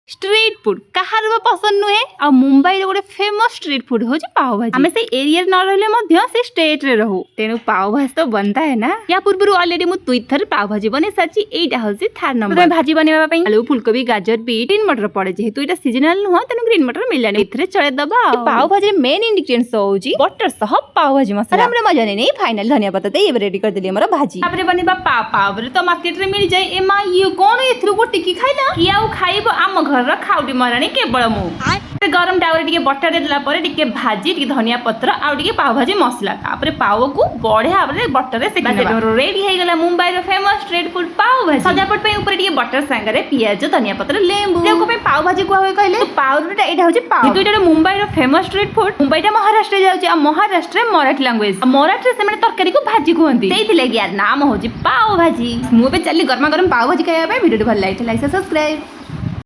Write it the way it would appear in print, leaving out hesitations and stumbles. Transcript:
Street food कहार पसंद नुहे आ मुंबई रे गोटे फेमस स्ट्रीट फूड हो पाव भाजी आमे से एरिया न रहले मध्य से स्टेट रे रहू तेनु पाव भाजी तो बनता है ना या पूर्व ऑलरेडी मु दुई थर पाव भाजी बने साची एटा होसी थार नंबर भाजी बनेबा पई आलू फुलकोबी गाजर बीट ग्रीन मटर पड़े जेहेतु एटा सीजनल नुह तेनु ग्रीन मटर मिललानी इथरे चले दबा पाव भाजी रे मेन इंग्रेडिएंट्स होउची बटर सह पाव भाजी मसाला हमरे मजा नै फाइनल धनिया पत्ता दे रेडी कर देली हमर भाजी आपरे बनेबा पाव रे तो मार्केट रे मिल जाय एमा ये कोन एथरु को टिकी खाइला कियाउ खाइबो आम घर खाउडी मराणी केवल मु गरम टावर टिके बटर देला परे टिके भाजी टिके धनिया पत्र आ टिके पाव भाजी मसला तापरे पाव को बढ़िया भाबरे बटर रे सेकनेबा रेडी हे गेला मुंबई रो फेमस स्ट्रीट फूड पाव भाजी सजावट पे ऊपर टिके बटर संगे प्याज धनिया पत्र लेंबू देखो पे पाव भाजी को होय कहले पाव रे एटा होची पाव दुईटा मुंबई रो फेमस स्ट्रीट फूड मुंबईटा महाराष्ट्र जाउची आ महाराष्ट्र मराठी लैंग्वेज मराठी से माने तरकारी को भाजी कहंती सेइथिले यार नाम होची पाव भाजी मु पे चली गरमा गरम पाव भाजी खाया पे वीडियो भल लाइक सब्सक्राइब।